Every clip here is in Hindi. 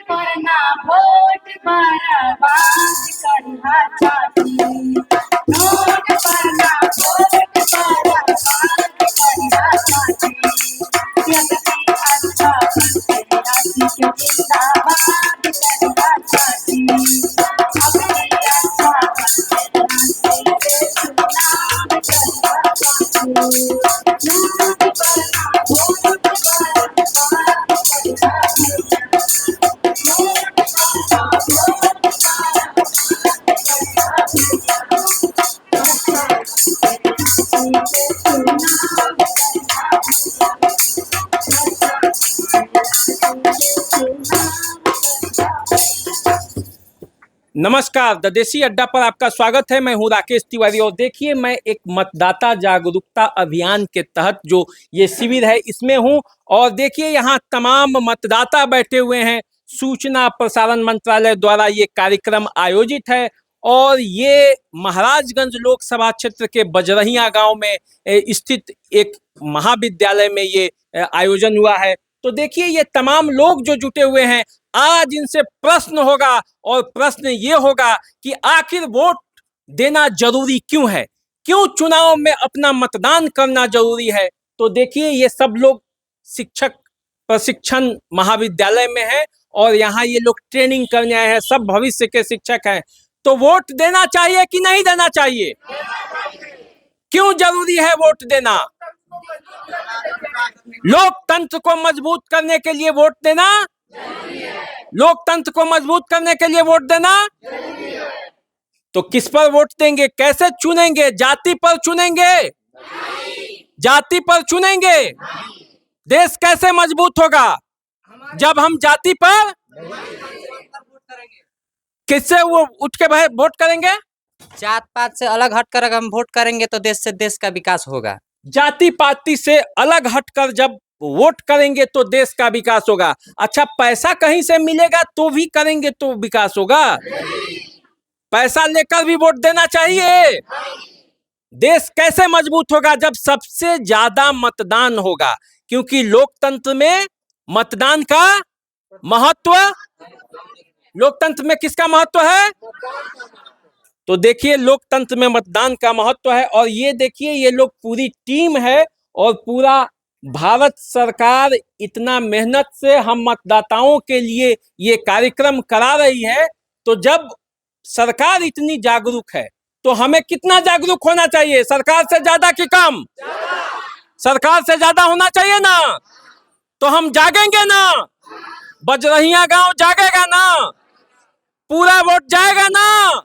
पर ना वोट बर्बाद करना चाहती, नोट पर ना वोट बर्बाद करना चाहती, यदि अच्छा बनते राशि के जिंदाबाद करना चाहती, अपने अच्छा बनते राशि के चुनाव करना चाहती, नोट पर ना वोट बर्बाद करना नमस्कार, द देसी अड्डा पर आपका स्वागत है। मैं हूं राकेश तिवारी और देखिए मैं एक मतदाता जागरूकता अभियान के तहत जो ये शिविर है इसमें हूं और देखिए यहाँ तमाम मतदाता बैठे हुए हैं। सूचना प्रसारण मंत्रालय द्वारा ये कार्यक्रम आयोजित है और ये महाराजगंज लोकसभा क्षेत्र के बजरहिया गांव में स्थित एक महाविद्यालय में ये आयोजन हुआ है। तो देखिए ये तमाम लोग जो जुटे हुए हैं, आज इनसे प्रश्न होगा और प्रश्न ये होगा कि आखिर वोट देना जरूरी क्यों है, क्यों चुनाव में अपना मतदान करना जरूरी है। तो देखिए ये सब लोग शिक्षक प्रशिक्षण महाविद्यालय में हैं और यहाँ ये लोग ट्रेनिंग करने आए हैं, सब भविष्य के शिक्षक हैं। तो वोट देना चाहिए कि नहीं देना चाहिए? क्यों जरूरी है वोट देना? लोकतंत्र को मजबूत करने के लिए वोट देना, लोकतंत्र को मजबूत करने के लिए वोट देना। तो किस पर वोट देंगे, कैसे चुनेंगे? जाति पर चुनेंगे? जाति पर चुनेंगे? देश कैसे मजबूत होगा जब हम जाति पर? किससे वो उठ के भाई वोट करेंगे? जात पात से अलग हटकर अगर हम वोट करेंगे तो देश का विकास होगा। जाति पाति से अलग हटकर जब वोट करेंगे तो देश का विकास होगा। अच्छा, पैसा कहीं से मिलेगा तो भी करेंगे तो विकास होगा? पैसा लेकर भी वोट देना चाहिए? देश कैसे मजबूत होगा जब सबसे ज्यादा मतदान होगा? क्योंकि लोकतंत्र में मतदान का महत्व, लोकतंत्र में किसका महत्व है? तो देखिए लोकतंत्र में मतदान का महत्व है और ये देखिए ये लोग पूरी टीम है और पूरा भारत सरकार इतना मेहनत से हम मतदाताओं के लिए ये कार्यक्रम करा रही है। तो जब सरकार इतनी जागरूक है तो हमें कितना जागरूक होना चाहिए? सरकार से ज्यादा कि कम? सरकार से ज्यादा होना चाहिए ना। तो हम जागेंगे ना, बजरहिया गांव जागेगा ना, पूरा वोट जाएगा ना,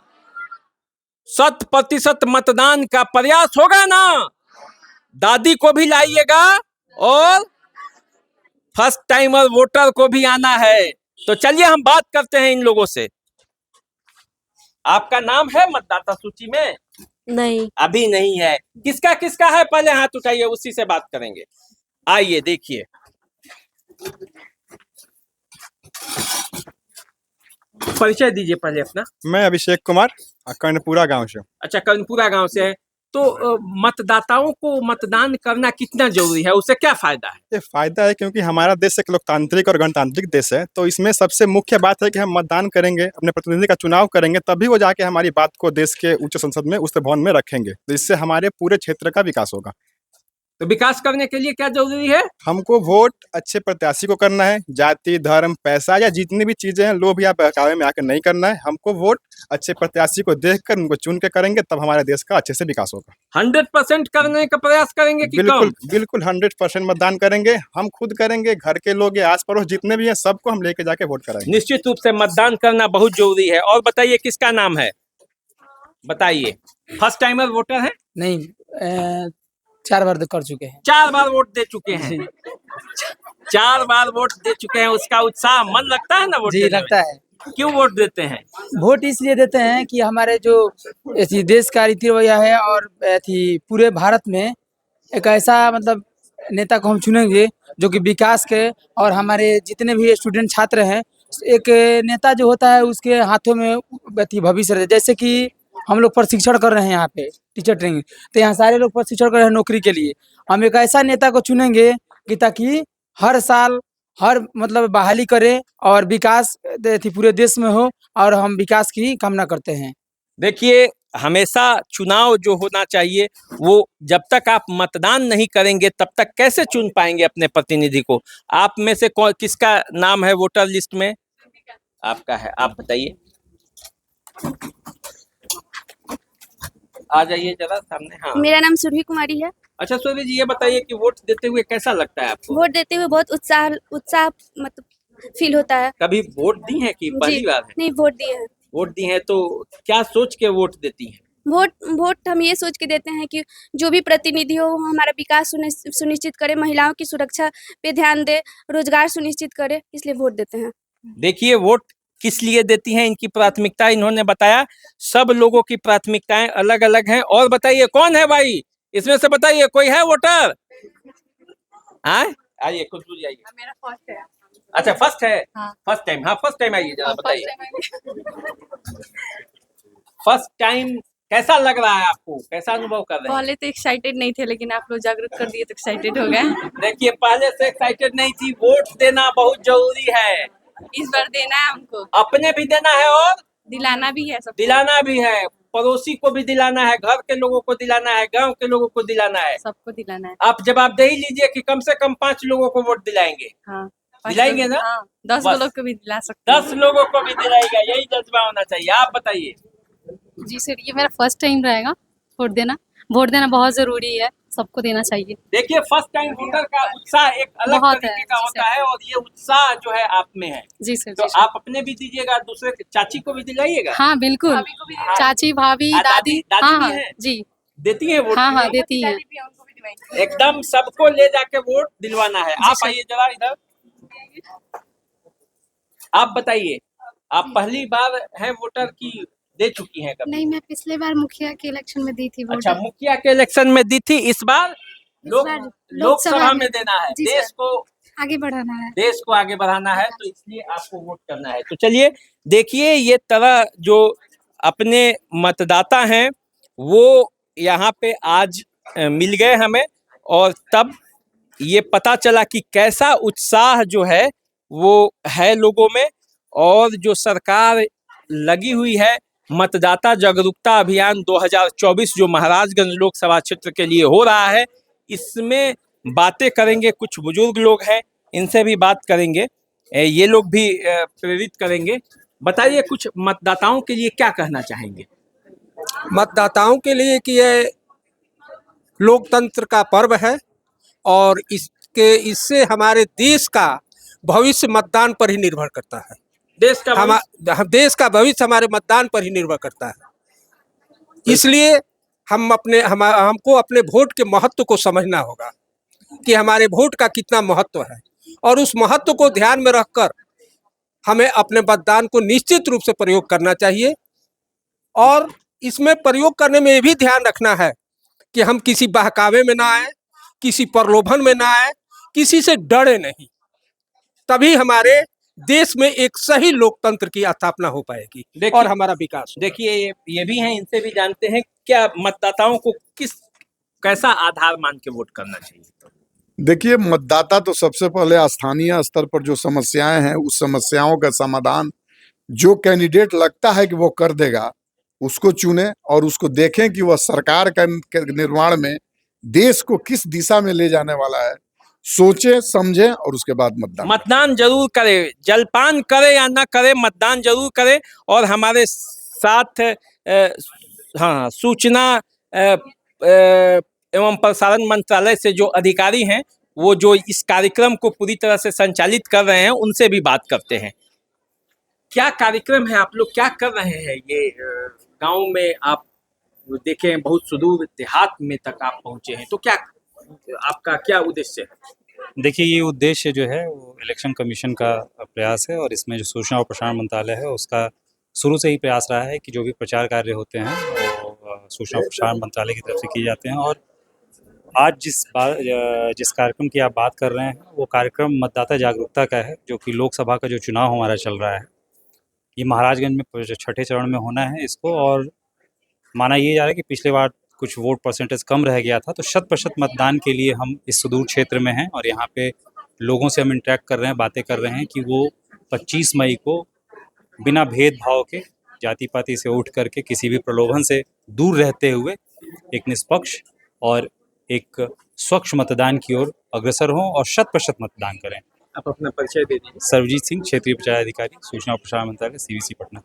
100% मतदान का प्रयास होगा ना। दादी को भी लाइएगा और फर्स्ट टाइमर वोटर को भी आना है। तो चलिए हम बात करते हैं इन लोगों से। आपका नाम है मतदाता सूची में? नहीं, अभी नहीं है। किसका किसका है पहले हाथ उठाइए, उसी से बात करेंगे। आइए देखिए, परिचय दीजिए पहले अपना। मैं अभिषेक कुमार, कर्णपुरा गांव से। अच्छा, कर्णपुरा गांव से है। तो मतदाताओं को मतदान करना कितना जरूरी है, उससे क्या फायदा है? ये फायदा है क्योंकि हमारा देश एक लोकतांत्रिक और गणतांत्रिक देश है। तो इसमें सबसे मुख्य बात है कि हम मतदान करेंगे, अपने प्रतिनिधि का चुनाव करेंगे, तभी वो जाके हमारी बात को देश के उच्च संसद में, उस भवन में रखेंगे। तो इससे हमारे पूरे क्षेत्र का विकास होगा। तो विकास करने के लिए क्या जरूरी है? हमको वोट अच्छे प्रत्याशी को करना है। जाति, धर्म, पैसा या जितनी भी चीजें हैं, लोभ या बहकावे में आकर नहीं करना है। हमको वोट अच्छे प्रत्याशी को देखकर उनको चुन के करेंगे, तब हमारे देश का अच्छे से विकास होगा। 100% करने का प्रयास करेंगे कि बिल्कुल कम? बिल्कुल 100% मतदान करेंगे। हम खुद करेंगे, घर के लोग, आस पड़ोस जितने भी हैं, सबको हम लेके जाके वोट कराएंगे। निश्चित रूप से मतदान करना बहुत जरूरी है। और बताइए किसका नाम है, बताइए। फर्स्ट टाइमर वोटर है? नहीं, 4 बार कर चुके हैं। 4 बार वोट दे चुके हैं। 4 बार वोट दे चुके हैं। उसका उत्साह, मन लगता है ना वोट जी, देने में? लगता है। क्यों वोट देते हैं? वोट इसलिए देते हैं कि हमारे जो देश का रीति रवैया है और पूरे भारत में एक ऐसा मतलब नेता को हम चुनेंगे जो कि विकास के, और हमारे जितने भी स्टूडेंट छात्र हैं, एक नेता जो होता है उसके हाथों में भविष्य रहता है। जैसे कि हम लोग प्रशिक्षण कर रहे हैं यहाँ पे, टीचर ट्रेनिंग, तो यहाँ सारे लोग प्रशिक्षण कर रहे हैं नौकरी के लिए। हम एक ऐसा नेता को चुनेंगे कि ताकि हर साल हर मतलब बहाली करे और विकास पूरे देश में हो, और हम विकास की कामना करते हैं। देखिए, हमेशा चुनाव जो होना चाहिए वो जब तक आप मतदान नहीं करेंगे तब तक कैसे चुन पाएंगे अपने प्रतिनिधि को। आप में से कौन किसका नाम है वोटर लिस्ट में? आपका है, आप बताइए। आ जाइए जरा सामने। हाँ, मेरा नाम सुरभि कुमारी है। अच्छा सूर्य जी, ये बताइए कि वोट देते हुए कैसा लगता है आपको? वोट देते हुए बहुत उत्साह उत्साह मतलब फील होता है। कभी वोट दी है कि पहली जी बार है? नहीं, वोट दिए हैं। वोट दी है तो क्या सोच के वोट देती हैं? वोट हम ये सोच के देते हैं कि जो भी प्रतिनिधि हो वो हमारा विकास सुनिश्चित करे, महिलाओं की सुरक्षा पे ध्यान दे, रोजगार सुनिश्चित करे, इसलिए वोट देते हैं। देखिए, वोट किस लिए देती हैं, इनकी प्राथमिकता इन्होंने बताया। सब लोगों की प्राथमिकताएं अलग अलग हैं। और बताइए कौन है भाई इसमें से, बताइए कोई है वोटर? आइए, कुछ दूर आइए। मेरा फर्स्ट है। अच्छा, फर्स्ट है। हाँ। First time? हाँ, फर्स्ट टाइम आइए जरा बताइए। फर्स्ट टाइम कैसा लग रहा है आपको, कैसा अनुभव कर रहे हैं? पहले तो एक्साइटेड नहीं थे, लेकिन आप लोग जागरूक कर दिए तो एक्साइटेड हो गए। देखिए, पहले से एक्साइटेड नहीं थी। वोट देना बहुत जरूरी है। इस बार देना है हमको, अपने भी देना है और दिलाना भी है सबको। दिलाना भी है, पड़ोसी को भी दिलाना है, घर के लोगों को दिलाना है, गांव के लोगों को दिलाना है। सबको दिलाना है। आप जवाब दे ही लीजिए कि कम से कम 5 लोगों को वोट दिलाएंगे। हाँ, दिलाएंगे ना? हाँ, 10 बस। लोग को भी दिला सकते हैं। 10 लोगों को भी दिलाएगा, यही जज्बा होना चाहिए। आप बताइए। जी सर, ये मेरा फर्स्ट टाइम रहेगा वोट देना। वोट देना बहुत ज़रूरी है, सबको देना चाहिए। देखिए, फर्स्ट टाइम वोटर का उत्साह एक अलग बहुत तरीके है, का जी होता सर। है, और ये उत्साह जो है आप में है। जी सर, तो जी सर। आप अपने भी दीजिएगा, दूसरे चाची को भी दिलाइएगा। हाँ बिल्कुल, भाभी को भी दिलाएंगे। चाची, भाभी, हाँ, दादी, दादी हाँ भी हाँ हैं? जी, देती है वोट? हाँ हाँ नहीं? देती हैं। दादी भी है, उनको भी दिलाएंगे। एकदम सबको ले जाके वोट दिलवाना है। आप सर। आइए जरा इधर। आप बताइए, आप पहली बार हैं वोटर की दे चुकी हैं कभी? नहीं, मैं पिछले बार मुखिया के इलेक्शन में दी थी वोट। अच्छा, मुखिया के इलेक्शन में दी थी। इस बार बार लोकसभा में देना है। जी देश सर। को आगे बढ़ाना है। देश को आगे बढ़ाना है, तो इसलिए आपको वोट करना है। तो चलिए देखिए, ये तरह जो अपने मतदाता हैं वो यहाँ पे आज मिल गए हमें, और तब ये पता चला कि कैसा उत्साह जो है वो है लोगों में। और जो सरकार लगी हुई है मतदाता जागरूकता अभियान 2024 जो महाराजगंज लोकसभा क्षेत्र के लिए हो रहा है, इसमें बातें करेंगे। कुछ बुजुर्ग लोग हैं, इनसे भी बात करेंगे, ये लोग भी प्रेरित करेंगे। बताइए, कुछ मतदाताओं के लिए क्या कहना चाहेंगे? मतदाताओं के लिए कि ये लोकतंत्र का पर्व है, और इससे हमारे देश का भविष्य मतदान पर ही निर्भर करता है। देश का देश का भविष्य हमारे मतदान पर ही निर्भर करता है। इसलिए हमको अपने वोट के महत्व को समझना होगा कि हमारे वोट का कितना महत्व है, और उस महत्व को ध्यान में रखकर हमें अपने मतदान को निश्चित रूप से प्रयोग करना चाहिए। और इसमें प्रयोग करने में ये भी ध्यान रखना है कि हम किसी बहकावे में ना आए, किसी प्रलोभन में ना आए, किसी से डरे नहीं। तभी हमारे देश में एक सही लोकतंत्र की स्थापना हो पाएगी और हमारा विकास होगा। देखिए, ये भी हैं, इनसे भी जानते हैं क्या मतदाताओं को कैसा आधार मान के वोट करना चाहिए। देखिए, मतदाता तो सबसे पहले स्थानीय स्तर पर जो समस्याएं हैं उस समस्याओं का समाधान जो कैंडिडेट लगता है कि वो कर देगा उसको चुने, और उसको देखें कि वह सरकार का निर्माण में देश को किस दिशा में ले जाने वाला है, सोचे समझे और उसके बाद मतदान जरूर करे। जलपान करे या ना करे, मतदान जरूर करे। और हमारे साथ हाँ, सूचना एवं प्रसारण मंत्रालय से जो अधिकारी हैं वो जो इस कार्यक्रम को पूरी तरह से संचालित कर रहे हैं, उनसे भी बात करते हैं। क्या कार्यक्रम है, आप लोग क्या कर रहे हैं? ये गांव में आप देखें, बहुत सुदूर देहात में तक आप पहुंचे हैं, तो क्या आपका क्या उद्देश्य है? देखिए, ये उद्देश्य जो है वो इलेक्शन कमीशन का प्रयास है, और इसमें जो सूचना और प्रसारण मंत्रालय है उसका शुरू से ही प्रयास रहा है कि जो भी प्रचार कार्य होते हैं वो सूचना और प्रसारण मंत्रालय की तरफ से किए जाते हैं। और आज जिस कार्यक्रम की आप बात कर रहे हैं वो कार्यक्रम मतदाता जागरूकता का है, जो कि लोकसभा का जो चुनाव हमारा चल रहा है ये महाराजगंज में छठे चरण में होना है इसको। और माना ये जा रहा है कि पिछले बार कुछ वोट परसेंटेज कम रह गया था, तो 100% मतदान के लिए हम इस सुदूर क्षेत्र में हैं, और यहाँ पे लोगों से हम इंटरेक्ट कर रहे हैं, बातें कर रहे हैं कि वो 25 मई को बिना भेदभाव के, जाति पाति से उठ करके, किसी भी प्रलोभन से दूर रहते हुए एक निष्पक्ष और एक स्वच्छ मतदान की ओर अग्रसर हों और 100% मतदान करें। आप अपना परिचय दे दीजिए। सर्वजीत सिंह, क्षेत्रीय प्रचार अधिकारी, सूचना और प्रसारण मंत्रालय, CVC पटना।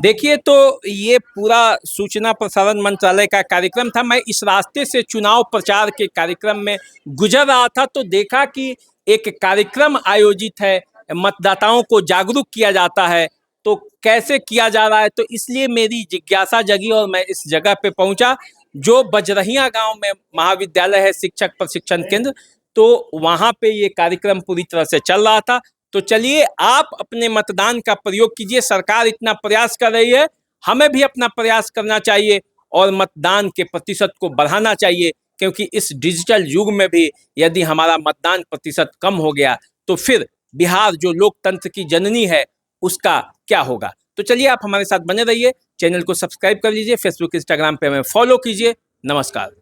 देखिए, तो ये पूरा सूचना प्रसारण मंत्रालय का कार्यक्रम था। मैं इस रास्ते से चुनाव प्रचार के कार्यक्रम में गुजर रहा था तो देखा कि एक कार्यक्रम आयोजित है, मतदाताओं को जागरूक किया जाता है, तो कैसे किया जा रहा है, तो इसलिए मेरी जिज्ञासा जगी और मैं इस जगह पे पहुंचा जो बजरहिया गांव में महाविद्यालय है, शिक्षक प्रशिक्षण केंद्र, तो वहां पे ये कार्यक्रम पूरी तरह से चल रहा था। तो चलिए, आप अपने मतदान का प्रयोग कीजिए। सरकार इतना प्रयास कर रही है, हमें भी अपना प्रयास करना चाहिए और मतदान के प्रतिशत को बढ़ाना चाहिए, क्योंकि इस डिजिटल युग में भी यदि हमारा मतदान प्रतिशत कम हो गया तो फिर बिहार जो लोकतंत्र की जननी है उसका क्या होगा। तो चलिए, आप हमारे साथ बने रहिए, चैनल को सब्सक्राइब कर लीजिए, फेसबुक इंस्टाग्राम पे हमें फॉलो कीजिए। नमस्कार।